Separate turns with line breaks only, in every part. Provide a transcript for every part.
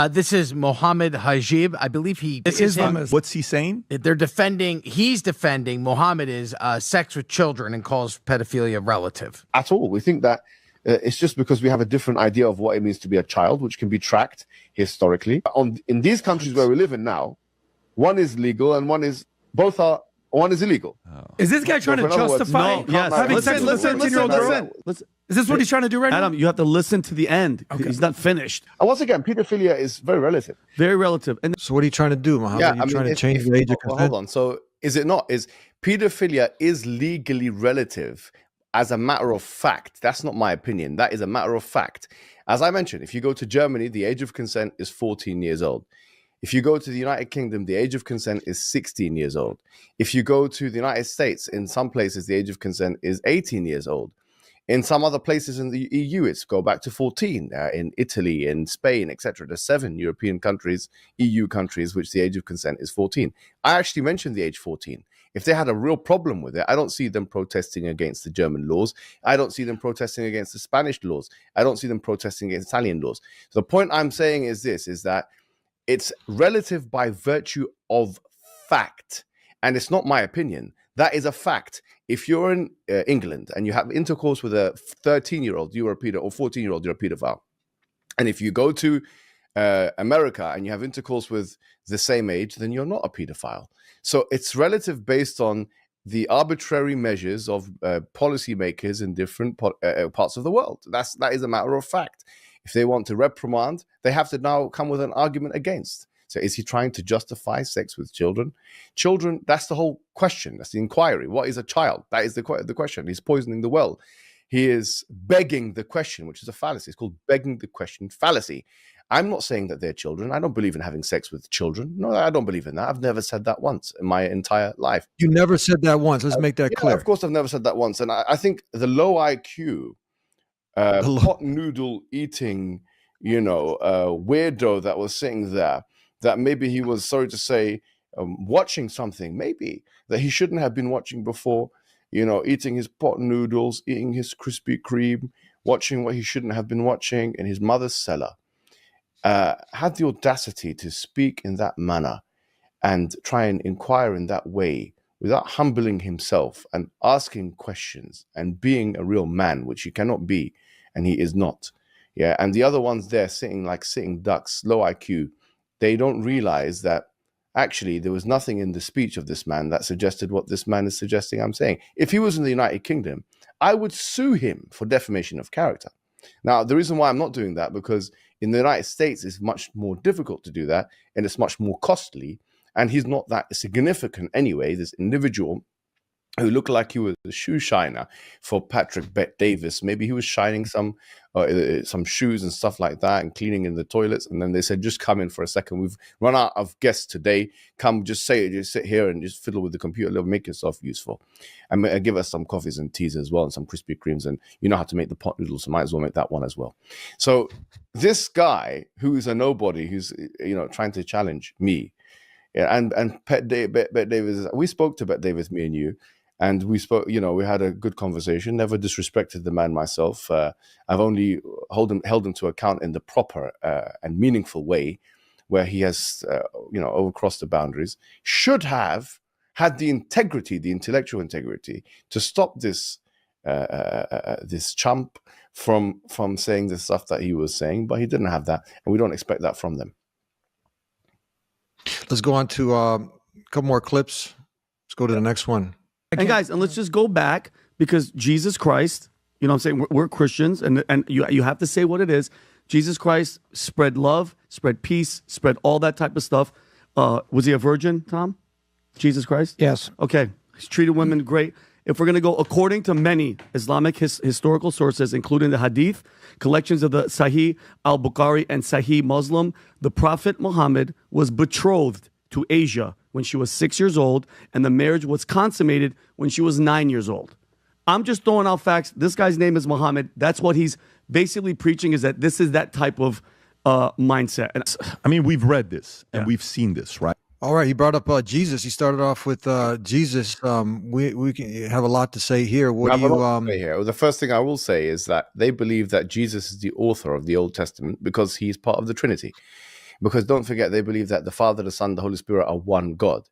This is Mohammed Hijab. I believe this is him.
What's he saying?
He's defending Mohammed is sex with children and calls pedophilia relative.
At all. We think that it's just because we have a different idea of what it means to be a child, which can be tracked historically. In these countries where we live in now, one is legal and one is illegal.
Oh. Is this guy trying to justify having sex with a 13-year-old girl? Is this what he's trying to do right now?
Adam, you have to listen to the end. Okay. He's not finished.
And once again, pedophilia is very relative.
Very relative. And
so what are you trying to do, Mohammed? Are you trying to change the age of consent?
Hold on. So is it not? Is pedophilia is legally relative as a matter of fact? That's not my opinion. That is a matter of fact. As I mentioned, if you go to Germany, the age of consent is 14 years old. If you go to the United Kingdom, the age of consent is 16 years old. If you go to the United States, in some places, the age of consent is 18 years old. In some other places in the EU, it's go back to 14. In Italy, in Spain, etc. There's 7 European countries, EU countries, which the age of consent is 14. I actually mentioned the age 14. If they had a real problem with it, I don't see them protesting against the German laws. I don't see them protesting against the Spanish laws. I don't see them protesting against Italian laws. So the point I'm saying is this, is that it's relative by virtue of fact. And it's not my opinion. That is a fact. If you're in England and you have intercourse with a 13-year-old, you're a pedophile, or 14-year-old, you're a pedophile. And if you go to America and you have intercourse with the same age, then you're not a pedophile. So it's relative based on the arbitrary measures of policymakers in different parts of the world. That is a matter of fact. If they want to reprimand, they have to now come with an argument against. So is he trying to justify sex with children? Children, that's the whole question. That's the inquiry. What is a child? That is the question. He's poisoning the well. He is begging the question, which is a fallacy. It's called begging the question fallacy. I'm not saying that they're children. I don't believe in having sex with children. No, I don't believe in that. I've never said that once in my entire life.
You never said that once. Let's make that clear.
Of course, I've never said that once. And I think the low IQ, pot noodle eating, weirdo that was sitting there, that maybe he was, sorry to say, watching something, maybe that he shouldn't have been watching before, eating his pot noodles, eating his Krispy Kreme, watching what he shouldn't have been watching in his mother's cellar, had the audacity to speak in that manner and try and inquire in that way without humbling himself and asking questions and being a real man, which he cannot be, and he is not. Yeah, and the other ones there sitting ducks, low IQ, they don't realize that actually there was nothing in the speech of this man that suggested what this man is suggesting I'm saying. If he was in the United Kingdom, I would sue him for defamation of character. Now, the reason why I'm not doing that, because in the United States, it's much more difficult to do that, and it's much more costly, and he's not that significant anyway, this individual who looked like he was a shoe shiner for Patrick Bet-Davis. Maybe he was shining some shoes and stuff like that and cleaning in the toilets. And then they said, just come in for a second. We've run out of guests today. Come, just sit here and just fiddle with the computer. Make yourself useful. And give us some coffees and teas as well and some Krispy Kremes. And you know how to make the pot noodles, so might as well make that one as well. So this guy who is a nobody, who's trying to challenge me, and Bet-Davis, we spoke to Bet-Davis, me and you. And we spoke, we had a good conversation, never disrespected the man myself. I've only held him to account in the proper and meaningful way where he has, overcrossed the boundaries. Should have had the integrity, the intellectual integrity, to stop this chump from saying the stuff that he was saying, but he didn't have that, and we don't expect that from them.
Let's go on to a couple more clips. Let's go to the next one.
And guys, and let's just go back, because Jesus Christ, what I'm saying, we're Christians, and you have to say what it is. Jesus Christ spread love, spread peace, spread all that type of stuff. Was he a virgin, Tom? Jesus Christ?
Yes.
Okay. He's treated women great. If we're going to go according to many Islamic historical sources, including the Hadith, collections of the Sahih al-Bukhari and Sahih Muslim, the Prophet Muhammad was betrothed to Asia when she was 6 years old, and the marriage was consummated when she was 9 years old. I'm just throwing out facts. This guy's name is Muhammad. That's what he's basically preaching, is that this is that type of mindset. And
I mean, we've read this and we've seen this, right?
All right, you brought up Jesus. You started off with Jesus. We can have a lot to say here. What do you
here? Well, the first thing I will say is that they believe that Jesus is the author of the Old Testament because he's part of the Trinity.
Because don't forget, they believe that the Father, the Son, the Holy Spirit are one God.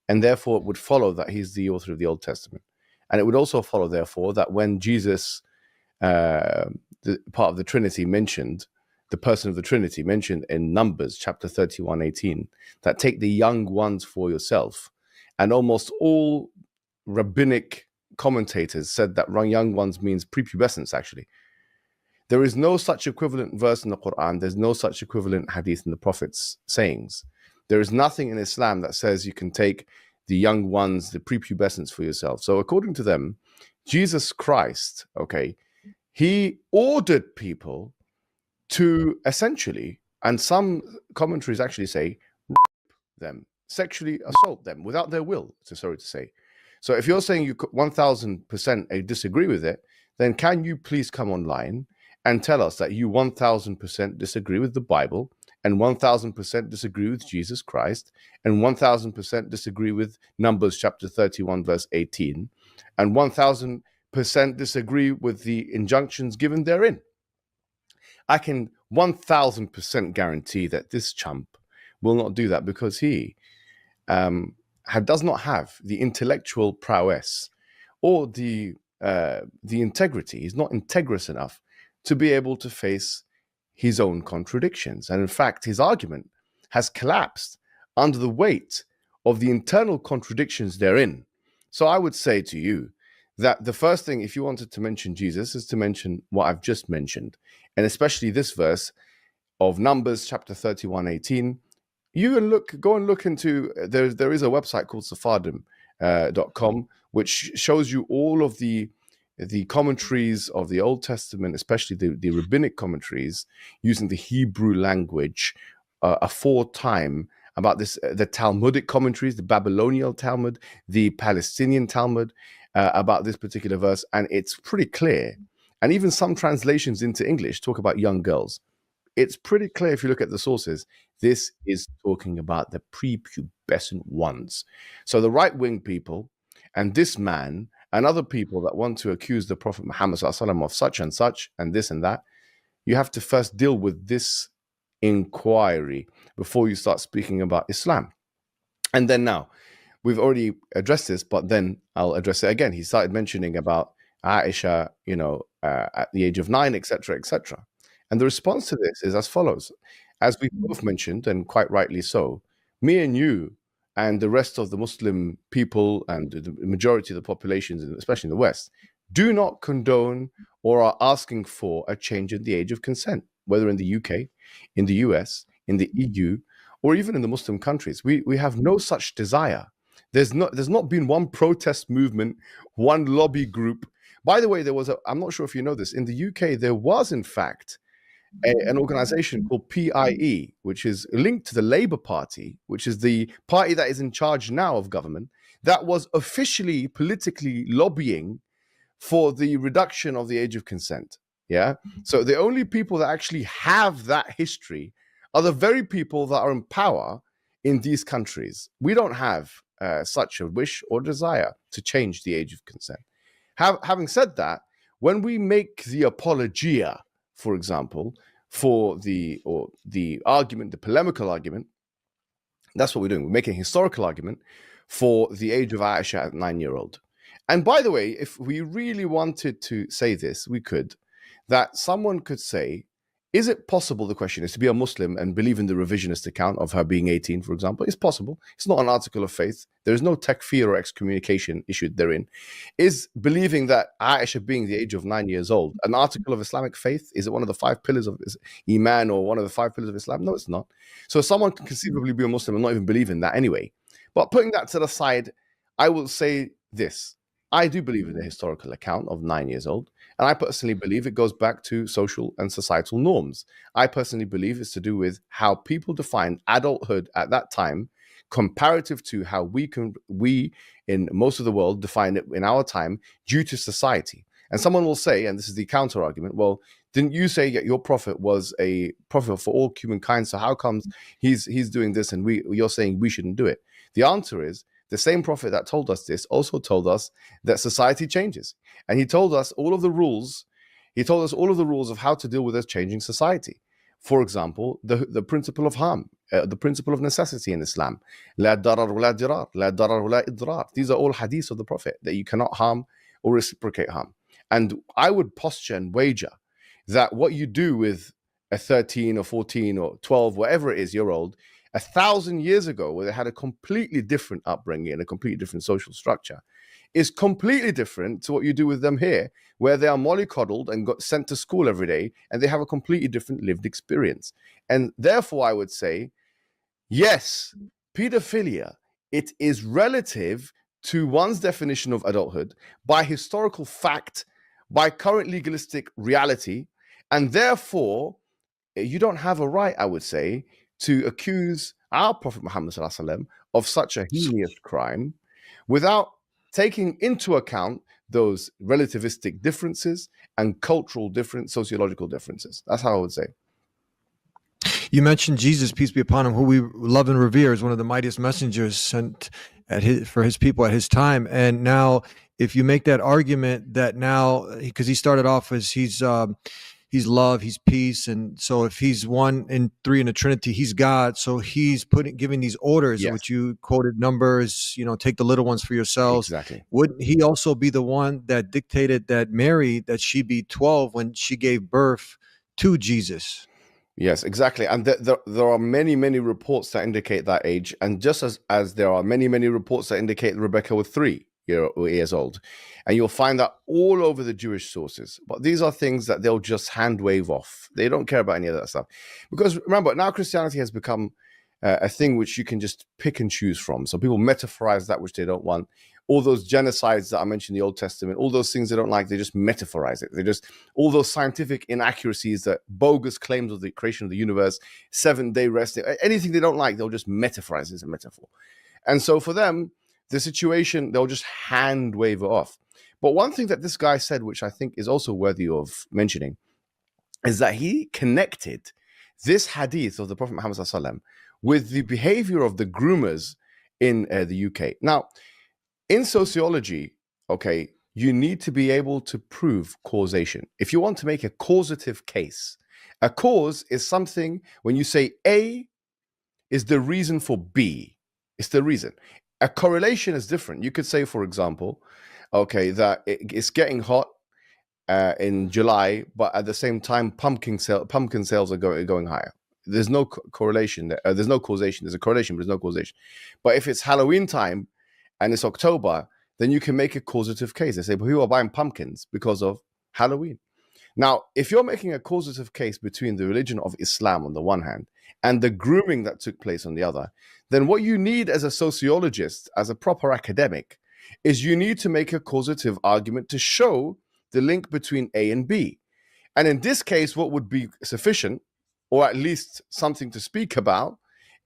And therefore, it would follow that he's the author of the Old Testament. And it would also follow, therefore, that when Jesus, the part of the Trinity mentioned, the person of the Trinity mentioned in Numbers chapter 31:18, that take the young ones for yourself. And almost all rabbinic commentators said that young ones means prepubescence, actually. There is no such equivalent verse in the Quran. There's no such equivalent hadith in the Prophet's sayings. There is nothing in Islam that says you can take the young ones, the prepubescence for yourself. So according to them, Jesus Christ, okay, he ordered people to essentially, and some commentaries actually say, rape them, sexually assault them without their will, sorry to say. So if you're saying you 1000% disagree with it, then can you please come online and tell us that you 1000% disagree with the Bible, and 1000% disagree with Jesus Christ, and 1000% disagree with Numbers chapter 31 verse 18, and 1000% disagree with the injunctions given therein? I can 1000% guarantee that this chump will not do that, because he does not have the intellectual prowess or the integrity. He's not integrous enough to be able to face his own contradictions. And in fact, his argument has collapsed under the weight of the internal contradictions therein. So I would say to you that the first thing, if you wanted to mention Jesus, is to mention what I've just mentioned, and especially this verse of Numbers chapter 31:18. You can go and look into, there is a website called Sephardim.com, which shows you all of the commentaries of the Old Testament, especially the rabbinic commentaries, using the Hebrew language aforetime about this, the Talmudic commentaries, the Babylonian Talmud, the Palestinian Talmud, about this particular verse, and it's pretty clear. And even some translations into English talk about young girls. It's pretty clear if you look at the sources. This is talking about the prepubescent ones. So the right-wing people and this man and other people that want to accuse the Prophet Muhammad ﷺ of such and such and this and that, you have to first deal with this inquiry before you start speaking about Islam. And then now, we've already addressed this, but then I'll address it again. He started mentioning about Aisha, at the age of 9, etc., etc. And the response to this is as follows. As we both mentioned, and quite rightly so, me and you and the rest of the Muslim people and the majority of the populations, especially in the West, do not condone or are asking for a change in the age of consent, whether in the UK, in the US, in the EU, or even in the Muslim countries. We have no such desire. There's not been one protest movement, one lobby group. By the way, I'm not sure if you know this, in the UK, there was in fact an organization called PIE, which is linked to the Labour Party, which is the party that is in charge now of government, that was officially politically lobbying for the reduction of the age of consent. Yeah. So the only people that actually have that history are the very people that are in power in these countries. We don't have such a wish or desire to change the age of consent. Having said that, when we make the apologia, for example, for the argument, the polemical argument, that's what we're doing. We're making a historical argument for the age of Aisha at 9-year-old. And by the way, if we really wanted to say this, we could, that someone could say, is it possible, the question is, to be a Muslim and believe in the revisionist account of her being 18, for example? It's possible. It's not an article of faith. There is no takfir or excommunication issued therein. Is believing that Aisha being the age of 9 years old an article of Islamic faith? Is it one of the 5 pillars of Iman or one of the 5 pillars of Islam? No, it's not. So someone can conceivably be a Muslim and not even believe in that anyway. But putting that to the side, I will say this. I do believe in the historical account of 9 years old. And I personally believe it goes back to social and societal norms. I personally believe it's to do with how people defined adulthood at that time, comparative to how we in most of the world define it in our time due to society. And someone will say, and this is the counter argument, well, didn't you say that your prophet was a prophet for all humankind? So how comes he's doing this and you're saying we shouldn't do it? The answer is, the same prophet that told us this also told us that society changes. And he told us all of the rules. He told us all of the rules of how to deal with this changing society. For example, the principle of harm, the principle of necessity in Islam. لا ضرر ولا ضرار, لا ضرر ولا إضرار. These are all hadiths of the Prophet, that you cannot harm or reciprocate harm. And I would posture and wager that what you do with a 13 or 14 or 12, whatever it is, year old, 1,000 years ago, where they had a completely different upbringing and a completely different social structure, is completely different to what you do with them here, where they are mollycoddled and got sent to school every day, and they have a completely different lived experience. And therefore, I would say, yes, pedophilia, it is relative to one's definition of adulthood by historical fact, by current legalistic reality, and therefore, you don't have a right, I would say, to accuse our Prophet Muhammad ﷺ of such a heinous crime without taking into account those relativistic differences and cultural difference, sociological differences. That's how I would say.
You mentioned Jesus, peace be upon him, who we love and revere, as one of the mightiest messengers sent for his people at his time. And now, if you make that argument that now, because he started off as he's love, he's peace, and so if he's 1 and 3 in the Trinity, he's God. So he's giving these orders,
Yes.
which you quoted numbers, take the little ones for yourselves.
Exactly.
Wouldn't he also be the one that dictated that Mary, that she be 12 when she gave birth to Jesus?
Yes, exactly. And there are many, many reports that indicate that age. And just as there are many, many reports that indicate Rebecca was 3 years old. And you'll find that all over the Jewish sources. But these are things that they'll just hand wave off. They don't care about any of that stuff. Because remember, now Christianity has become a thing which you can just pick and choose from. So people metaphorize that which they don't want. All those genocides that I mentioned in the Old Testament, all those things they don't like, they just metaphorize it. They just, all those scientific inaccuracies, that bogus claims of the creation of the universe, 7-day rest, anything they don't like, they'll just metaphorize it as a metaphor. And so for them, the situation, they'll just hand wave it off. But one thing that this guy said, which I think is also worthy of mentioning, is that he connected this hadith of the Prophet Muhammad ﷺ with the behavior of the groomers in the UK. Now, in sociology, okay, you need to be able to prove causation. If you want to make a causative case, a cause is something when you say A is the reason for B. It's the reason. A correlation is different. You could say, for example, okay, that it's getting hot in July, but at the same time, pumpkin sales are going higher. There's no correlation. There's no causation. There's a correlation, but there's no causation. But if it's Halloween time and it's October, then you can make a causative case. They say, but people are buying pumpkins because of Halloween. Now, if you're making a causative case between the religion of Islam on the one hand and the grooming that took place on the other, then what you need as a sociologist, as a proper academic, is you need to make a causative argument to show the link between A and B. And in this case, what would be sufficient, or at least something to speak about,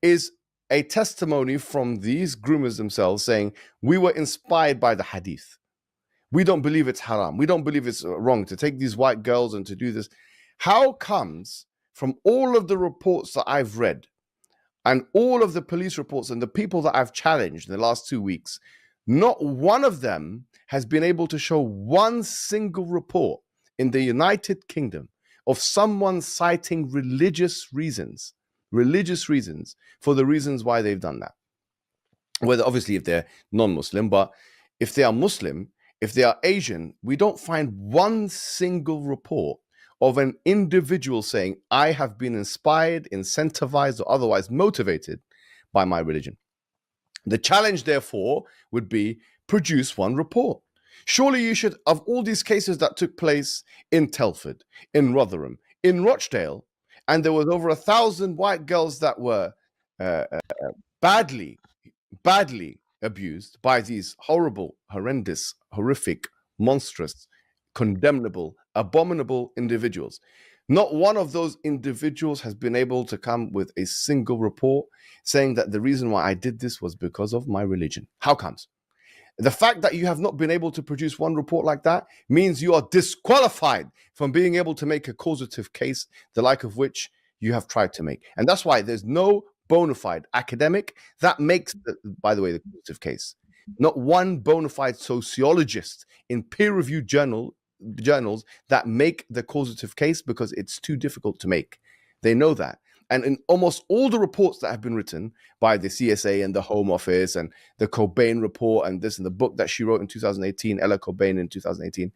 is a testimony from these groomers themselves saying, we were inspired by the hadith. We don't believe it's haram. We don't believe it's wrong to take these white girls and to do this. How comes from all of the reports that I've read and all of the police reports and the people that I've challenged in the last 2 weeks, not one of them has been able to show one single report in the United Kingdom of someone citing religious reasons for the reasons why they've done that? Whether obviously if they're non-Muslim, but if they are Muslim, if they are Asian, we don't find one single report of an individual saying, I have been inspired, incentivized, or otherwise motivated by my religion. The challenge, therefore, would be produce one report. Surely you should, of all these cases that took place in Telford, in Rotherham, in Rochdale, and there was over 1,000 white girls that were badly abused by these horrible, horrendous, horrific, monstrous, condemnable, abominable individuals. Not one of those individuals has been able to come with a single report saying that the reason why I did this was because of my religion. How comes? The fact that you have not been able to produce one report like that means you are disqualified from being able to make a causative case, the like of which you have tried to make. And that's why there's no bona fide academic that makes, by the way, the causative case. Not one bona fide sociologist in peer-reviewed journals that make the causative case, because it's too difficult to make. They know that. And in almost all the reports that have been written by the CSA and the Home Office and the Cobain report and this and the book that she wrote in 2018, Ella Cobain in 2018,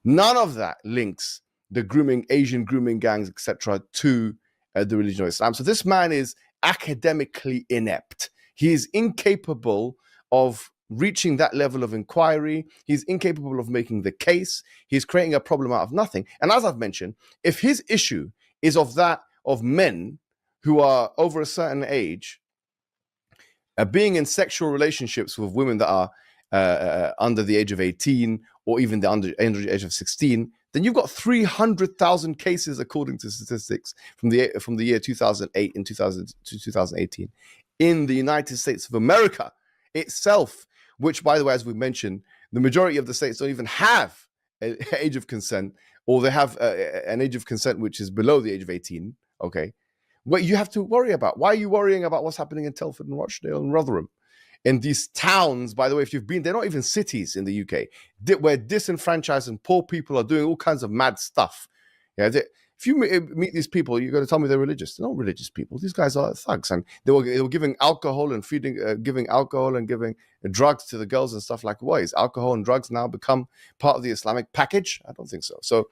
none of that links the grooming, Asian grooming gangs, etc., to the religion of Islam. So this man is academically inept. He is incapable of reaching that level of inquiry. He's incapable of making the case. He's creating a problem out of nothing. And as I've mentioned, if his issue is of men who are over a certain age, being in sexual relationships with women that are under the age of 18 or even the under age of 16, then you've got 300,000 cases, according to statistics from the year 2008 and 2018 in the United States of America itself, which, by the way, as we mentioned, the majority of the states don't even have an age of consent, or they have an age of consent which is below the age of 18, okay? What you have to worry about. Why are you worrying about what's happening in Telford and Rochdale and Rotherham? In these towns, by the way, if you've been, they're not even cities in the UK, where disenfranchised and poor people are doing all kinds of mad stuff. Yeah, if you meet these people, you're going to tell me they're religious. They're not religious people. These guys are thugs, and they were giving alcohol and giving alcohol and giving drugs to the girls and stuff like. What is alcohol and drugs now become part of the Islamic package? I don't think so. So,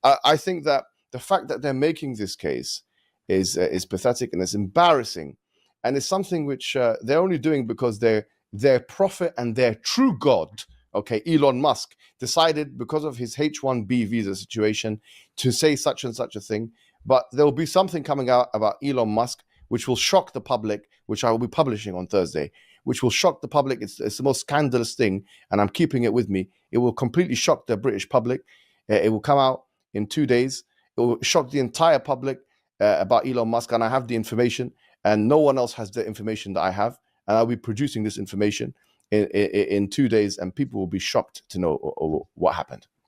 I think that the fact that they're making this case is pathetic and it's embarrassing. And it's something which they're only doing because their prophet and their true God, okay, Elon Musk, decided because of his H-1B visa situation to say such and such a thing. But there will be something coming out about Elon Musk which will shock the public, which I will be publishing on Thursday, which will shock the public. It's the most scandalous thing, and I'm keeping it with me. It will completely shock the British public. It will come out in 2 days. It will shock the entire public about Elon Musk, and I have the information. And no one else has the information that I have. And I'll be producing this information in 2 days, and people will be shocked to know what happened.